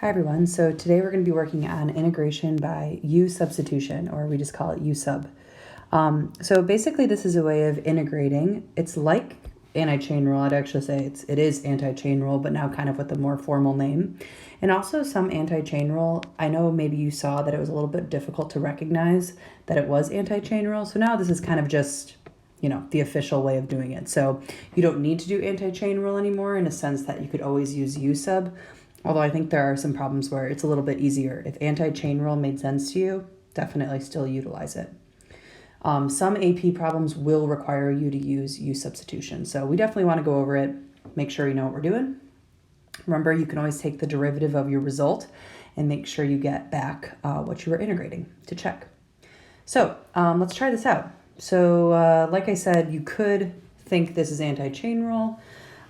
Hi everyone, so today we're going to be working on integration by U substitution, or we just call it U sub. So basically this is a way of integrating. It's like anti-chain rule. I'd actually say it is anti-chain rule, but now kind of with a more formal name. And also some anti-chain rule. I know maybe you saw that it was a little bit difficult to recognize that it was anti-chain rule. So now this is kind of just, the official way of doing it. So you don't need to do anti-chain rule anymore in a sense that you could always use U sub. Although I think there are some problems where it's a little bit easier. If anti-chain rule made sense to you, definitely still utilize it. Some AP problems will require you to use U substitution. So we definitely want to go over it, make sure you know what we're doing. Remember, you can always take the derivative of your result and make sure you get back what you were integrating to check. So let's try this out. So like I said, you could think this is anti-chain rule,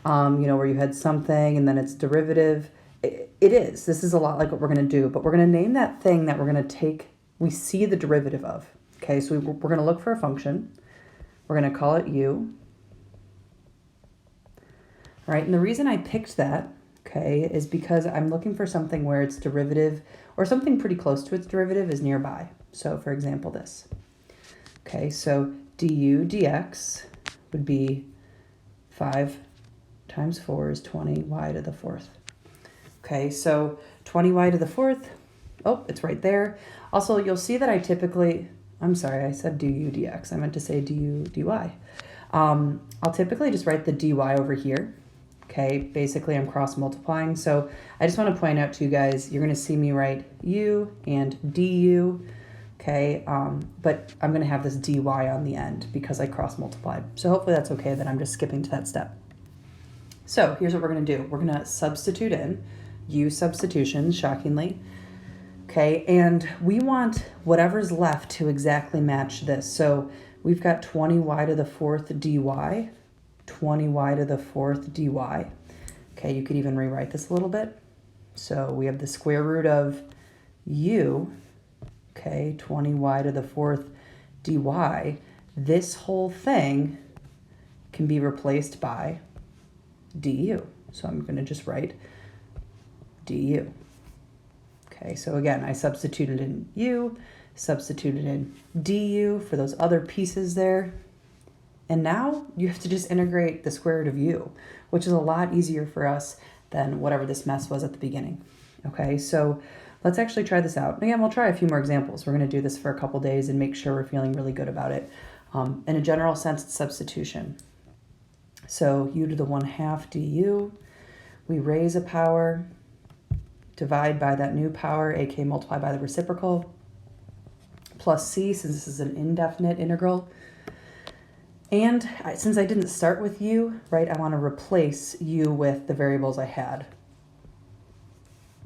where you had something and then its derivative. It is. This is a lot like what we're going to do, but we're going to name that thing that we're going to take, we see the derivative of. Okay, so we're going to look for a function. We're going to call it U. All right, and the reason I picked that, okay, is because I'm looking for something where its derivative, or something pretty close to its derivative, is nearby. So for example, this. Okay, so du dx would be 5 times 4 is 20y to the fourth. Okay, so 20y to the fourth, oh, it's right there. Also, you'll see that I said du dx. I meant to say du dy. I'll typically just write the dy over here. Okay, basically I'm cross multiplying. So I just want to point out to you guys, you're going to see me write u and du. Okay, but I'm going to have this dy on the end because I cross multiplied. So hopefully that's okay that I'm just skipping to that step. So here's what we're going to do. We're going to substitute in U substitution, shockingly. Okay, and we want whatever's left to exactly match this. So we've got 20y to the fourth dy, 20y to the fourth dy. Okay, you could even rewrite this a little bit. So we have the square root of u, okay, 20y to the fourth dy. This whole thing can be replaced by du. So I'm going to just write du. Okay, so again, I substituted in u, substituted in du for those other pieces there. And now you have to just integrate the square root of u, which is a lot easier for us than whatever this mess was at the beginning. Okay, so let's actually try this out. Again, we'll try a few more examples. We're going to do this for a couple days and make sure we're feeling really good about it. In a general sense, it's substitution. So u to the 1/2 du, we raise a power, divide by that new power, aka multiply by the reciprocal, plus c, since this is an indefinite integral. And since I didn't start with u, right, I want to replace u with the variables I had.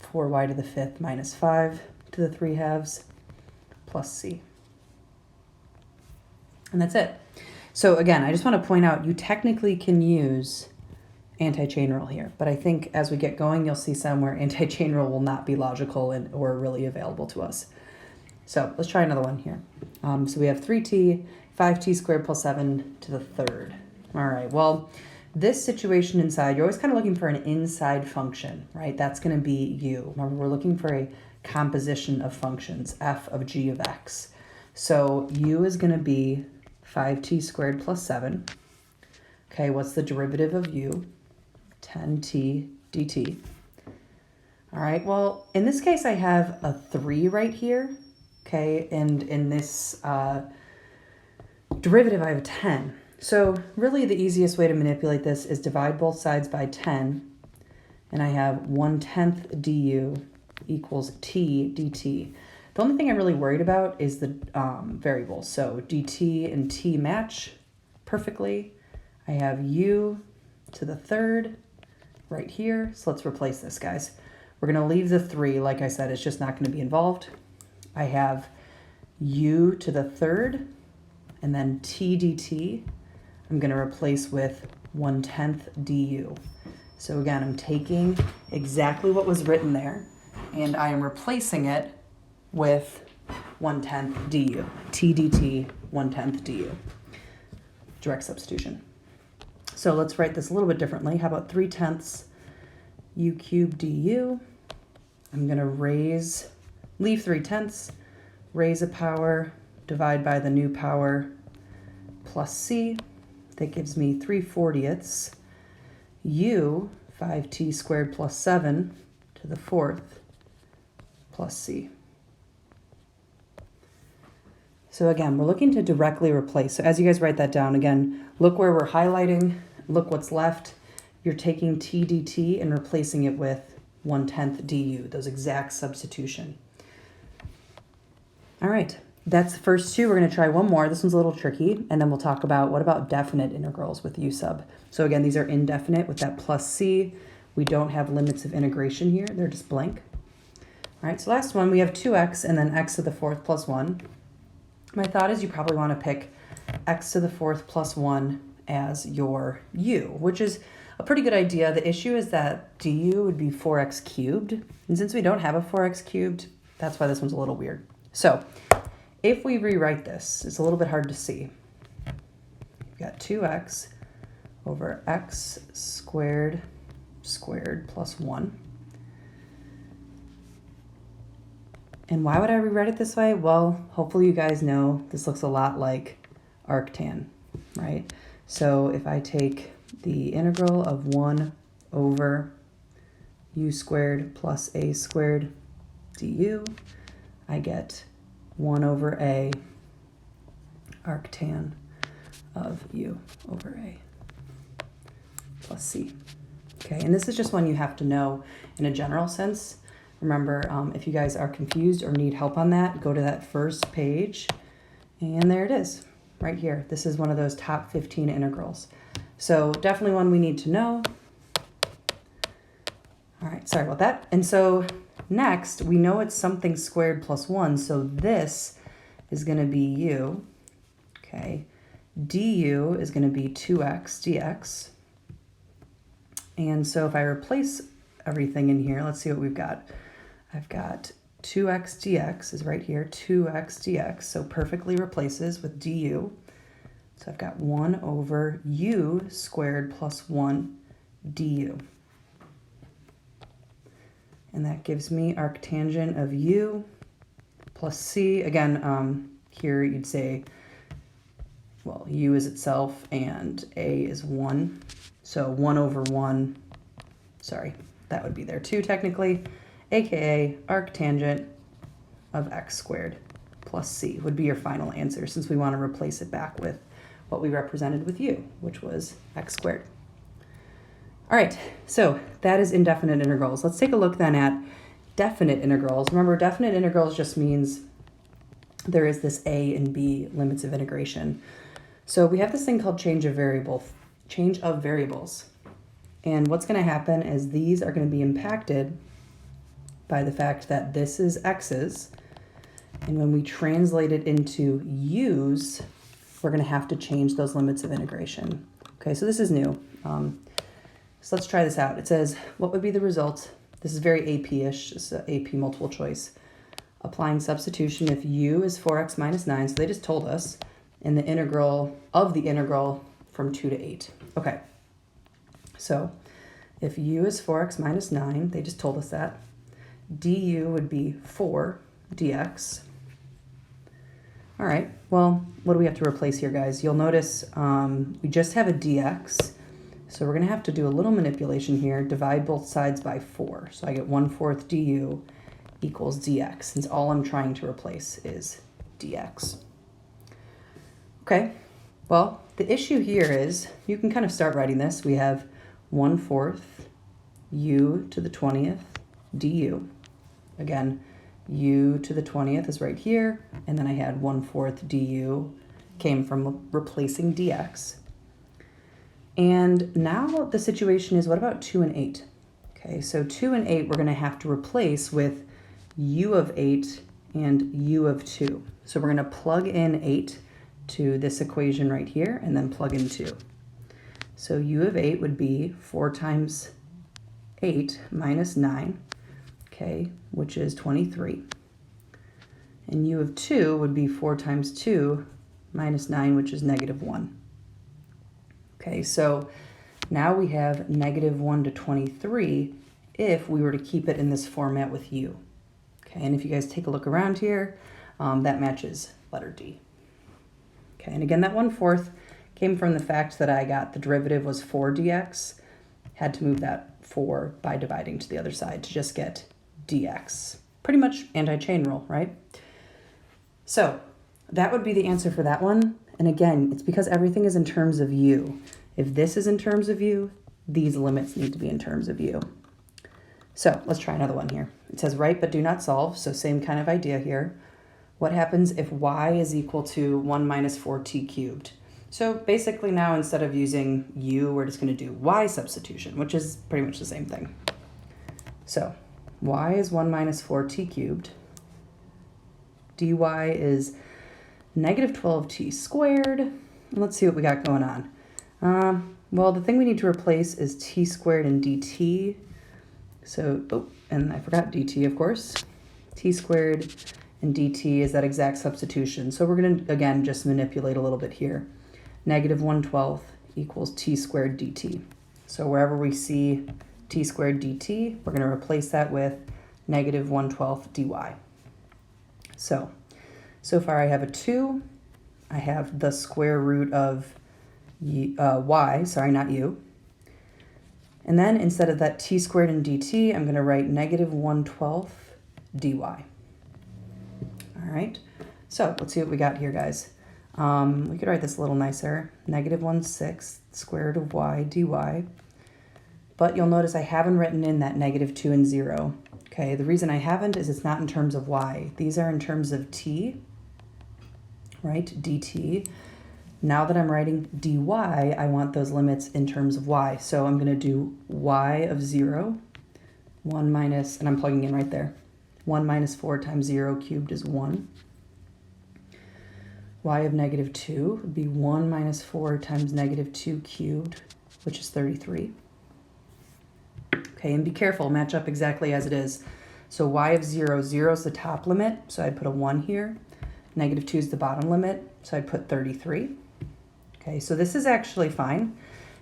4y to the fifth minus 5 to the 3/2 plus c. And that's it. So again, I just want to point out you technically can use anti-chain rule here, but I think as we get going, you'll see somewhere anti-chain rule will not be logical or really available to us. So let's try another one here. So we have 3t, 5t squared plus 7 to the third. All right, well, this situation inside, you're always kind of looking for an inside function, right? That's going to be u. Remember, we're looking for a composition of functions, f of g of x. So u is going to be 5t squared plus 7. Okay, what's the derivative of u? 10t dt. All right, well, in this case, I have a 3 right here, okay, and in this derivative, I have a 10. So really the easiest way to manipulate this is divide both sides by 10, and I have 1/10 du equals t dt. The only thing I'm really worried about is the variables. So dt and t match perfectly. I have u to the third right here. So let's replace this, guys. We're going to leave the 3. Like I said, it's just not going to be involved. I have u to the third, and then t dt. I'm going to replace with 1/10 du. So again, I'm taking exactly what was written there, and I am replacing it with 1/10 du. T dt, 1/10 du. Direct substitution. So let's write this a little bit differently. How about 3/10 u cubed du I'm going to leave 3/10, raise a power, divide by the new power, plus c. That gives me 3/40 u, 5t squared plus 7 to the 4th, plus c. So again, we're looking to directly replace. So as you guys write that down, again, look where we're highlighting, look what's left. You're taking t dt and replacing it with 1/10 du, those exact substitution. All right, that's the first two. We're going to try one more. This one's a little tricky, and then we'll talk about what about definite integrals with u sub. So again, these are indefinite with that plus c. We don't have limits of integration here. They're just blank. All right, so last one, we have 2x and then x to the 4th plus 1. My thought is you probably want to pick x to the 4th plus 1 as your u, which is a pretty good idea. The issue is that du would be 4x cubed. And since we don't have a 4x cubed, that's why this one's a little weird. So if we rewrite this, it's a little bit hard to see. We've got 2x over x squared plus 1. And why would I rewrite it this way? Well, hopefully you guys know this looks a lot like arctan, right? So if I take the integral of 1 over u squared plus a squared du, I get 1 over a arctan of u over a plus c. Okay, and this is just one you have to know in a general sense. Remember, if you guys are confused or need help on that, go to that first page, and there it is, right here. This is one of those top 15 integrals. So definitely one we need to know. All right, sorry about that. And so next, we know it's something squared plus 1, so this is going to be u, okay? du is going to be 2x dx. And so if I replace everything in here, let's see what we've got. I've got 2x dx is right here, 2x dx, so perfectly replaces with du. So I've got 1 over u squared plus 1 du. And that gives me arctangent of u plus c. Again, here you'd say, well, u is itself and a is 1. So 1 over 1, sorry, that would be there too technically, aka arctangent of x squared plus c would be your final answer, since we want to replace it back with what we represented with u, which was x squared. All right, so that is indefinite integrals. Let's take a look then at definite integrals. Remember, definite integrals just means there is this a and b limits of integration. So we have this thing called change of variables. And what's going to happen is these are going to be impacted by the fact that this is x's, and when we translate it into u's, we're going to have to change those limits of integration. Okay, so this is new. So let's try this out. It says, what would be the result? This is very AP-ish. This is an AP multiple choice. Applying substitution if u is 4x minus 9, so they just told us, in the integral of the integral from 2 to 8. Okay, so if u is 4x minus 9, they just told us that, du would be 4 dx. All right, well, what do we have to replace here, guys? You'll notice we just have a dx, so we're going to have to do a little manipulation here, divide both sides by 4. So I get 1/4 du equals dx, since all I'm trying to replace is dx. Okay, well, the issue here is, you can kind of start writing this. We have 1/4 u to the 20th du. Again, u to the 20th is right here, and then I had 1/4 du came from replacing dx. And now the situation is, what about 2 and 8? Okay, so 2 and 8 we're going to have to replace with u of 8 and u of 2. So we're going to plug in 8 to this equation right here, and then plug in 2. So u of 8 would be 4 times 8 minus 9, okay, which is 23. And u of 2 would be 4 times 2 minus 9, which is -1. Okay, so now we have -1 to 23, if we were to keep it in this format with u. Okay, and if you guys take a look around here, that matches letter D. Okay, and again, that 1/4 came from the fact that I got the derivative was 4 dx, had to move that 4 by dividing to the other side to just get dx. Pretty much anti-chain rule, right? So that would be the answer for that one. And again, it's because everything is in terms of u. If this is in terms of u, these limits need to be in terms of u. So let's try another one here. It says write but do not solve, so same kind of idea here. What happens if y is equal to 1 minus 4t cubed? So basically now instead of using u, we're just going to do y substitution, which is pretty much the same thing. So y is 1 minus 4t cubed. dy is negative 12t squared. Let's see what we got going on. Well, the thing we need to replace is t squared and dt. So, oh, and I forgot dt, of course. T squared and dt is that exact substitution. So we're going to, again, just manipulate a little bit here. Negative 1/12 equals t squared dt. So wherever we see t squared dt, we're going to replace that with negative 1/12 dy. So far I have a 2. I have the square root of y, sorry, not u. And then instead of that t squared and dt, I'm going to write negative 1/12 dy. All right, so let's see what we got here, guys. We could write this a little nicer. Negative 1/6 square root of y dy. But you'll notice I haven't written in that negative 2 and 0. Okay, the reason I haven't is it's not in terms of y. These are in terms of t, right, dt. Now that I'm writing dy, I want those limits in terms of y. So I'm going to do y of 0, 1 minus, and I'm plugging in right there. 1 minus 4 times 0 cubed is 1. Y of negative 2 would be 1 minus 4 times negative 2 cubed, which is 33. Okay, and be careful, match up exactly as it is. So y of 0, 0 is the top limit, so I'd put a 1 here. Negative 2 is the bottom limit, so I'd put 33. Okay, so this is actually fine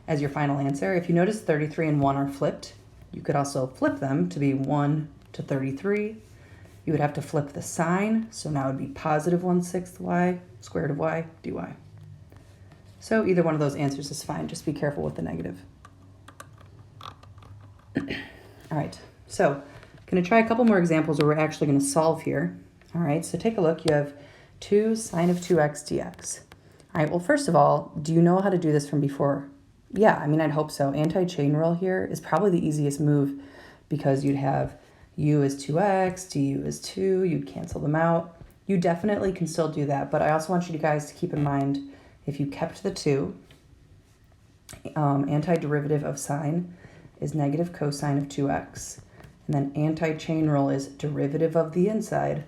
as your final answer. If you notice 33 and 1 are flipped, you could also flip them to be 1 to 33. You would have to flip the sign, so now it would be positive 1/6 y, square root of y, dy. So either one of those answers is fine, just be careful with the negative. All right, so going to try a couple more examples where we're actually going to solve here. All right, so take a look. You have 2 sine of 2x dx. All right, well, first of all, do you know how to do this from before? Yeah, I mean, I'd hope so. Anti-chain rule here is probably the easiest move because you'd have u is 2x, du is 2, you'd cancel them out. You definitely can still do that, but I also want you guys to keep in mind if you kept the 2, antiderivative of sine is negative cosine of 2x, and then anti-chain rule is derivative of the inside,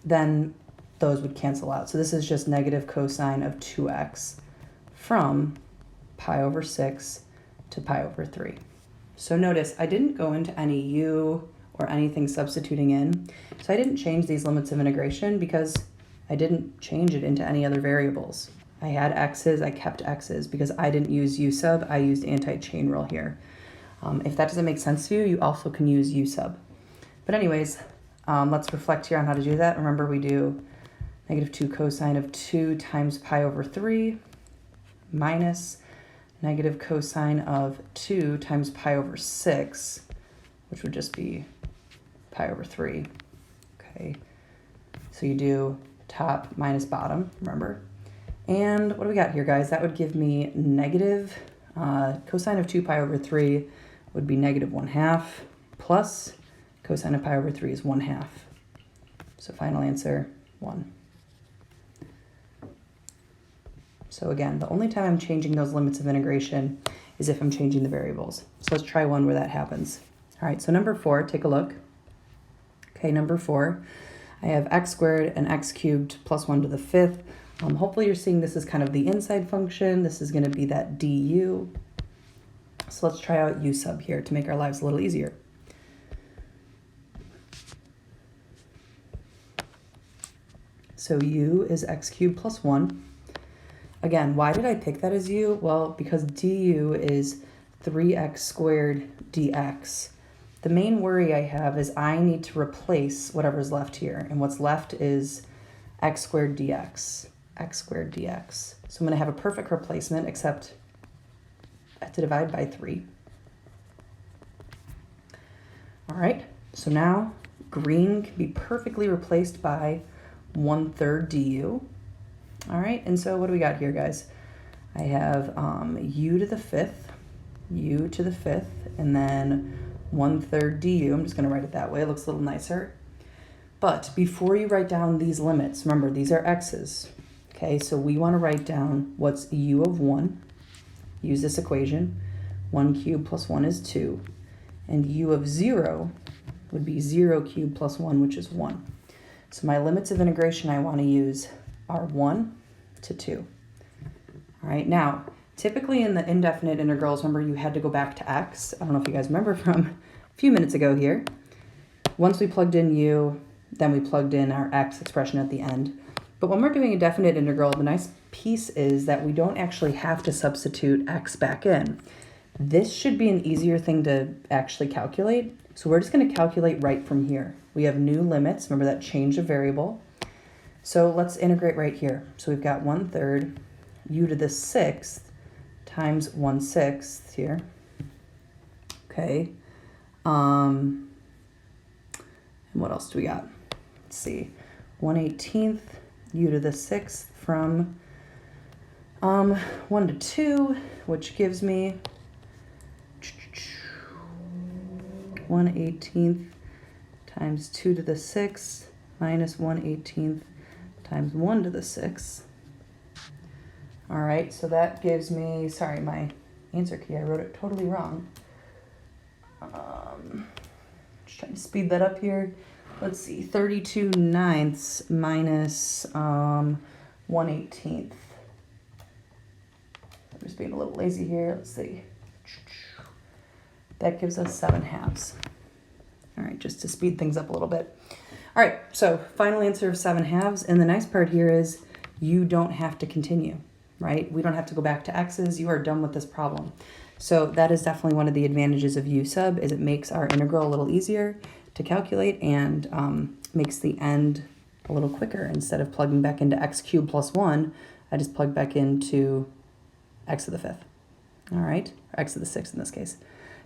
then those would cancel out. So this is just negative cosine of 2x from pi over 6 to pi over 3. So notice I didn't go into any u or anything substituting in. So I didn't change these limits of integration because I didn't change it into any other variables. I had x's, I kept x's because I didn't use u sub, I used anti-chain rule here. If that doesn't make sense to you, you also can use u sub. But anyways, let's reflect here on how to do that. Remember we do negative 2 cosine of 2 times pi over 3 minus negative cosine of 2 times pi over 6, which would just be pi over 3. Okay, so you do top minus bottom, remember? And what do we got here, guys? That would give me negative cosine of 2 pi over 3 would be negative 1/2 plus cosine of pi over 3 is 1/2. So final answer, 1. So again, the only time I'm changing those limits of integration is if I'm changing the variables. So let's try one where that happens. All right, so number 4, take a look. Okay, number 4, I have x squared and x cubed plus 1 to the 5th. Hopefully you're seeing this as kind of the inside function. This is going to be that du. So let's try out u sub here to make our lives a little easier. So u is x cubed plus 1. Again, why did I pick that as u? Well, because du is 3x squared dx. The main worry I have is I need to replace whatever's left here. And what's left is x squared dx, x squared dx. So I'm going to have a perfect replacement, except I have to divide by 3. All right, so now green can be perfectly replaced by 1/3 du. All right, and so what do we got here, guys? I have u to the 5th, and then 1/3 du. I'm just going to write it that way. It looks a little nicer. But before you write down these limits, remember, these are x's. Okay, so we want to write down what's u of 1. Use this equation. 1 cubed plus 1 is 2. And u of 0 would be 0 cubed plus 1, which is 1. So my limits of integration I want to use are 1 to 2. All right, now, typically in the indefinite integrals, remember you had to go back to x. I don't know if you guys remember from a few minutes ago here. Once we plugged in u, then we plugged in our x expression at the end. But when we're doing a definite integral, the nice piece is that we don't actually have to substitute x back in. This should be an easier thing to actually calculate. So we're just going to calculate right from here. We have new limits. Remember that change of variable. So let's integrate right here. So we've got 1/3 u to the 6th times 1/6 here. Okay. And what else do we got? Let's see. 1/18 u to the 6th from 1 to 2, which gives me 1/18 times 2 to the 6th minus 1/18 times 1 to the 6th. All right, so that gives me, sorry, my answer key, I wrote it totally wrong. Just trying to speed that up here. Let's see, 32/9 minus 1/18. I'm just being a little lazy here. Let's see. That gives us 7/2. All right, just to speed things up a little bit. All right, so final answer of 7/2. And the nice part here is you don't have to continue, right? We don't have to go back to x's. You are done with this problem. So that is definitely one of the advantages of u sub, is it makes our integral a little easier to calculate and makes the end a little quicker. Instead of plugging back into x cubed plus 1, I just plug back into x to the 5th. All right, or x to the 6th in this case.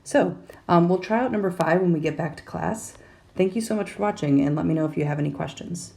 So we'll try out number 5 when we get back to class. Thank you so much for watching, and let me know if you have any questions.